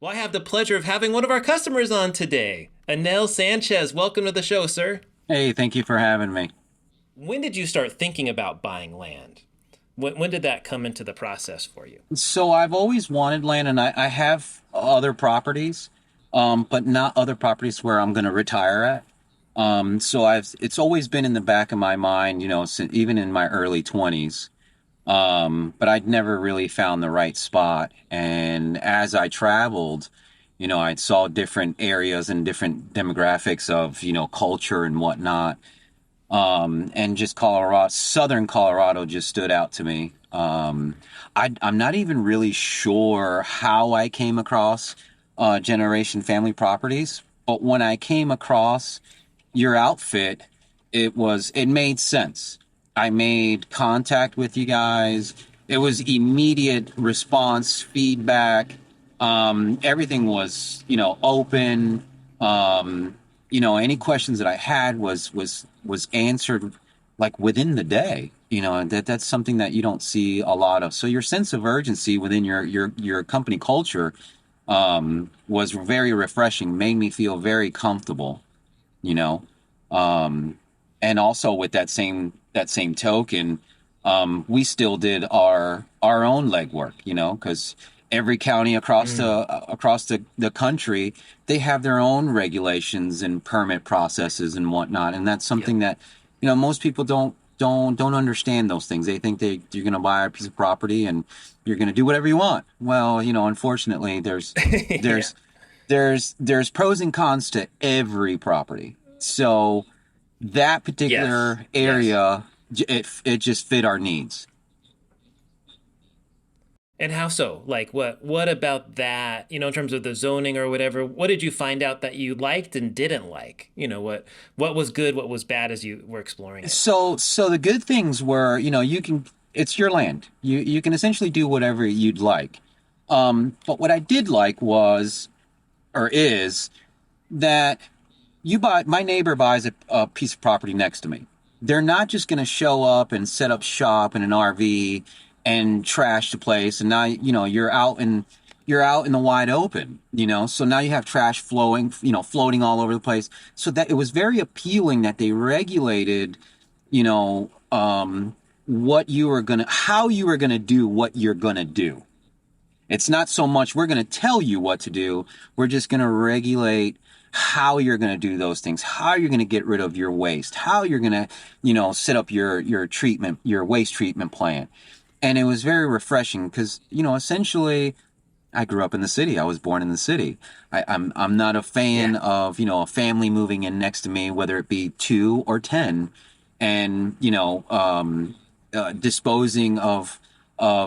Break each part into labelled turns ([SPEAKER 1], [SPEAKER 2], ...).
[SPEAKER 1] Well, I have the pleasure of having one of our customers on today. Anel Sanchez, welcome to the show, sir.
[SPEAKER 2] Hey, thank you for having me.
[SPEAKER 1] When did you start thinking about buying land? When did that come into the process for you?
[SPEAKER 2] So I've always wanted land, and I have other properties, but not other properties where I'm going to retire at. So it's always been in the back of my mind, since, even in my early 20s. But I'd never really found the right spot. And as I traveled, I saw different areas and different demographics of, culture and whatnot. And just Colorado, Southern Colorado just stood out to me. I'm not even really sure how I came across Generation Family Properties, but when I came across your outfit, it made sense. I made contact with you guys. It was immediate response, feedback. Everything was, open. Any questions that I had was answered like within the day. And that's something that you don't see a lot of. So your sense of urgency within your company culture was very refreshing, made me feel very comfortable, you know. And also with that same token, we still did our own legwork, because every county across the country, they have their own regulations and permit processes and whatnot, and that's
[SPEAKER 1] Yep.
[SPEAKER 2] something that most people don't understand those things. They think you're going to buy a piece of property and you're going to do whatever you want. Well, unfortunately, there's
[SPEAKER 1] Yeah.
[SPEAKER 2] there's there's pros and cons to every property. So that
[SPEAKER 1] Yes.
[SPEAKER 2] particular
[SPEAKER 1] Yes.
[SPEAKER 2] area, it just fit our needs.
[SPEAKER 1] And how so? Like what about that, in terms of the zoning or whatever, what did you find out that you liked and didn't like? What was good, what was bad as you were exploring it?
[SPEAKER 2] So the good things were, it's your land. You can essentially do whatever you'd like. But what I did like was, or is, that my neighbor buys a piece of property next to me. They're not just going to show up and set up shop in an RV and trash the place. And now, you're out in the wide open, so now you have trash flowing, floating all over the place. So that it was very appealing that they regulated, you know, how you were going to do what you're going to do. It's not so much we're going to tell you what to do. We're just going to regulate how you're going to do those things, how you're going to get rid of your waste, how you're going to, set up your waste treatment plant. And it was very refreshing because, essentially I grew up in the city. I was born in the city. I'm not a
[SPEAKER 1] Yeah.
[SPEAKER 2] fan of, a family moving in next to me, whether it be 2 or 10, and, disposing of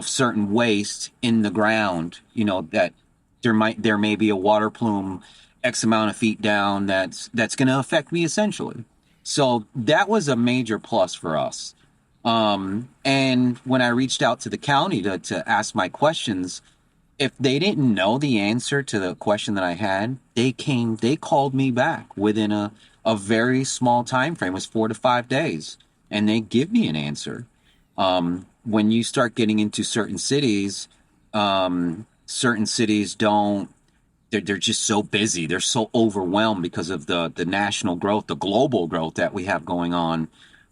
[SPEAKER 2] certain waste in the ground, that there may be a water plume X amount of feet down that's going to affect me essentially. So that was a major plus for us. And when I reached out to the county to ask my questions, if they didn't know the answer to the question that I had, they called me back within a very small time frame. It was 4 to 5 days, and they give me an answer. When you start getting into certain cities don't, they're just so busy. They're so overwhelmed because of the national growth, the global growth that we have going on,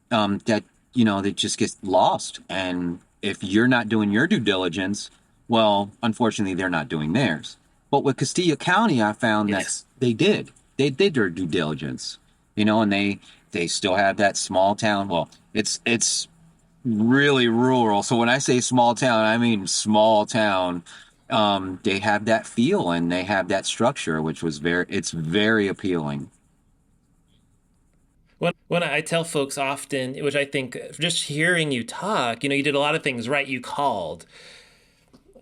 [SPEAKER 2] that, they just get lost. And if you're not doing your due diligence, well, unfortunately, they're not doing theirs. But with Costilla County, I found that
[SPEAKER 1] Yes.
[SPEAKER 2] they did. They did their due diligence, and they still have that small town. Well, it's really rural. So when I say small town, I mean small town. They have that feel and they have that structure, which it's very appealing.
[SPEAKER 1] When I tell folks often, which I think just hearing you talk, you did a lot of things right. You called.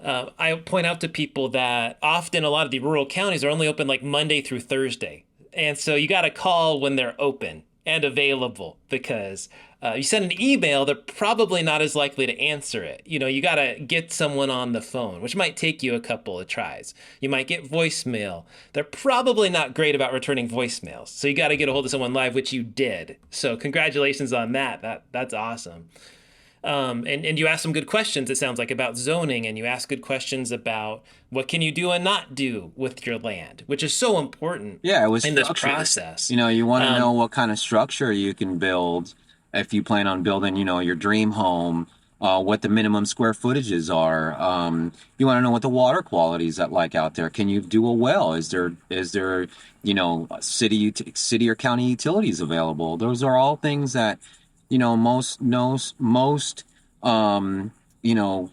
[SPEAKER 1] I point out to people that often a lot of the rural counties are only open like Monday through Thursday. And so you got to call when they're open and available because you send an email, they're probably not as likely to answer it. You got to get someone on the phone, which might take you a couple of tries. You might get voicemail. They're probably not great about returning voicemails. So you got to get a hold of someone live, which you did. So congratulations on that. That's awesome. And you ask some good questions, it sounds like, about zoning, and you ask good questions about what can you do and not do with your land, which is so important
[SPEAKER 2] Yeah, it was
[SPEAKER 1] in this
[SPEAKER 2] structure.
[SPEAKER 1] process.
[SPEAKER 2] You want to know
[SPEAKER 1] Um,
[SPEAKER 2] what kind of structure you can build if you plan on building, your dream home, what the minimum square footages are. You want to know what the water quality is like out there. Can you do a well? Is there, city or county utilities available? Those are all things that, most um, you know,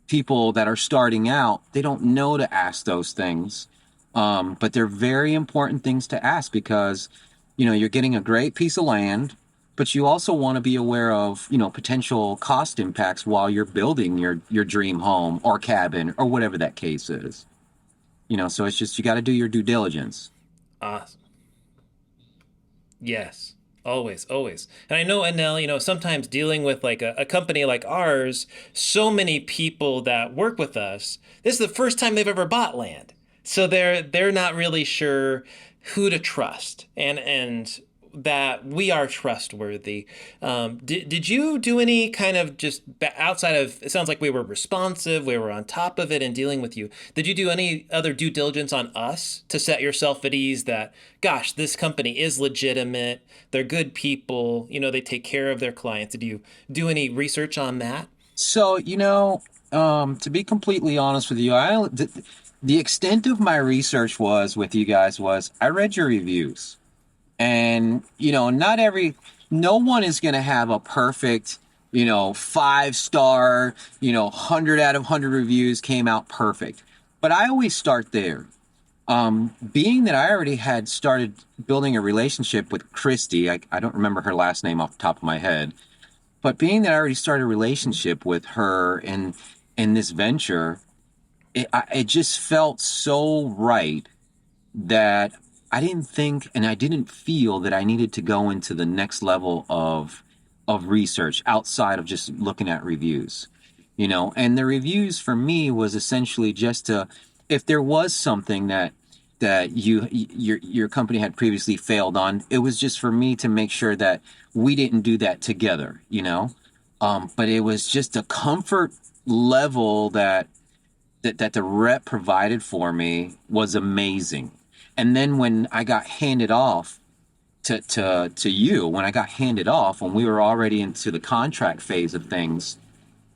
[SPEAKER 2] people that are starting out, they don't know to ask those things. But they're very important things to ask because, you're getting a great piece of land, but you also want to be aware of, potential cost impacts while you're building your dream home or cabin or whatever that case is. So it's just you got to do your due diligence.
[SPEAKER 1] awesome. Yes, always, always. And I know, Anel, sometimes dealing with like a company like ours, so many people that work with us, this is the first time they've ever bought land. So they're not really sure who to trust and that we are trustworthy. Did you do any kind of just outside of, it sounds like we were responsive, we were on top of it and dealing with you. Did you do any other due diligence on us to set yourself at ease that, gosh, this company is legitimate, they're good people, they take care of their clients? Did you do any research on that?
[SPEAKER 2] So, to be completely honest with you, the extent of my research was with you guys was I read your reviews. And, no one is going to have a perfect, 5-star, 100 out of 100 reviews came out perfect. But I always start there. Being that I already had started building a relationship with Christy, I don't remember her last name off the top of my head, but being that I already started a relationship with her in this venture, it just felt so right that I didn't think and I didn't feel that I needed to go into the next level of research outside of just looking at reviews. And the reviews for me was essentially just to, if there was something that your company had previously failed on, it was just for me to make sure that we didn't do that together. But it was just a comfort level that the rep provided for me was amazing. And then when I got handed off to you, when I got handed off, when we were already into the contract phase of things,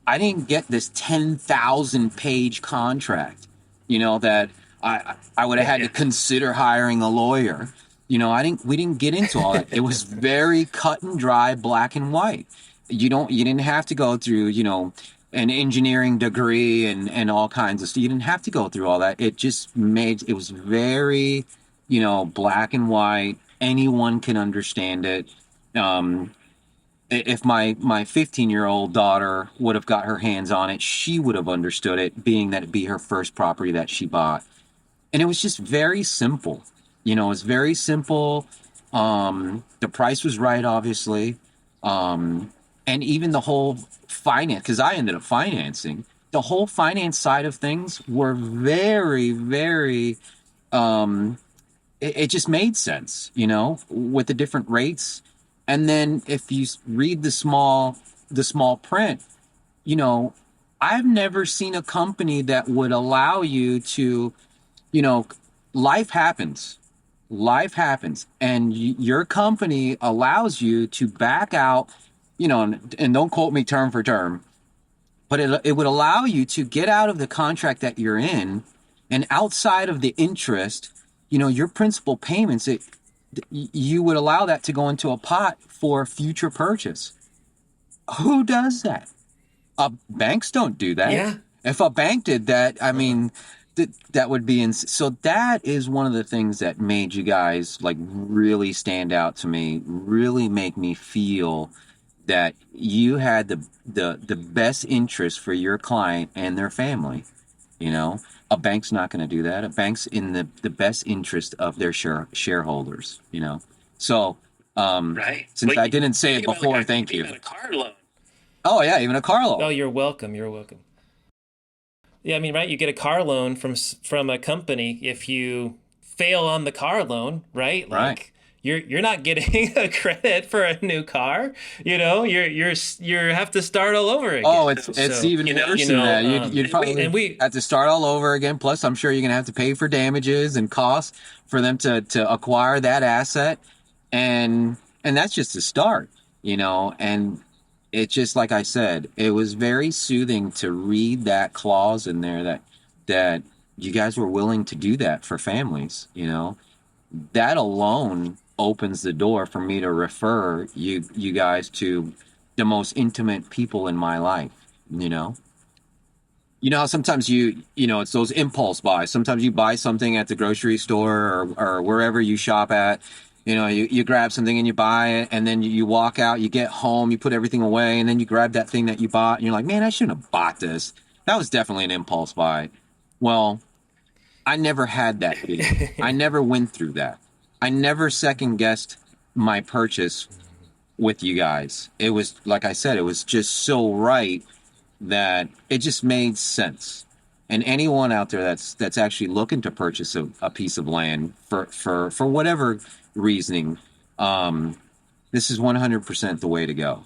[SPEAKER 2] I didn't get this 10,000 page contract, that I would have had to consider hiring a lawyer. We didn't get into all that. It was very cut and dry, black and white. You didn't have to go through, an engineering degree and all kinds of stuff. You didn't have to go through all that. It was very, black and white. Anyone can understand it. Um, if my 15-year-old daughter would have got her hands on it, she would have understood it, being that it'd be her first property that she bought. And it was just very simple. It was very simple. The price was right, obviously. And even the whole finance, because I ended up financing, the whole finance side of things were very, very, it just made sense, with the different rates. And then if you read the small print, you know, I've never seen a company that would allow you to, you know, life happens. Life happens. And your company allows you to back out, and don't quote me term for term, but it would allow you to get out of the contract that you're in, and outside of the interest, your principal payments, you would allow that to go into a pot for future purchase. Who does that? Banks don't do that.
[SPEAKER 1] Yeah.
[SPEAKER 2] If a bank did that, I mean, that would be so that is one of the things that made you guys like really stand out to me, really make me feel that you had the best interest for your client and their family. A bank's not going to do that. A bank's in the best interest of their shareholders. So,
[SPEAKER 1] Right.
[SPEAKER 2] since
[SPEAKER 1] Well,
[SPEAKER 2] I didn't say it
[SPEAKER 1] think about like
[SPEAKER 2] before,
[SPEAKER 1] a,
[SPEAKER 2] thank
[SPEAKER 1] think
[SPEAKER 2] you.
[SPEAKER 1] about a car loan.
[SPEAKER 2] Oh yeah, even a car
[SPEAKER 1] Oh,
[SPEAKER 2] loan.
[SPEAKER 1] you're welcome. You're welcome. Yeah, I mean, right? You get a car loan from a company if you fail on the car loan, right?
[SPEAKER 2] Right.
[SPEAKER 1] Like you're not getting a credit for a new car. You have to start all over
[SPEAKER 2] Oh,
[SPEAKER 1] again.
[SPEAKER 2] it's
[SPEAKER 1] So,
[SPEAKER 2] even worse than that. You'd
[SPEAKER 1] and
[SPEAKER 2] probably
[SPEAKER 1] we
[SPEAKER 2] have to start all over again. Plus, I'm sure you're gonna have to pay for damages and costs for them to acquire that asset, and that's just a start, And it just like I said, it was very soothing to read that clause in there that you guys were willing to do that for families. That alone opens the door for me to refer you guys to the most intimate people in my life, you know. How sometimes it's those impulse buys. Sometimes you buy something at the grocery store or wherever you shop at. You grab something and you buy it, and then you walk out, you get home, you put everything away, and then you grab that thing that you bought, and you're like, man, I shouldn't have bought this. That was definitely an impulse buy. Well, I never had that feeling. I never went through that. I never second guessed my purchase with you guys. It was, like I said, it was just so right that it just made sense. And anyone out there that's actually looking to purchase a piece of land for whatever reasoning, this is 100% the way to go.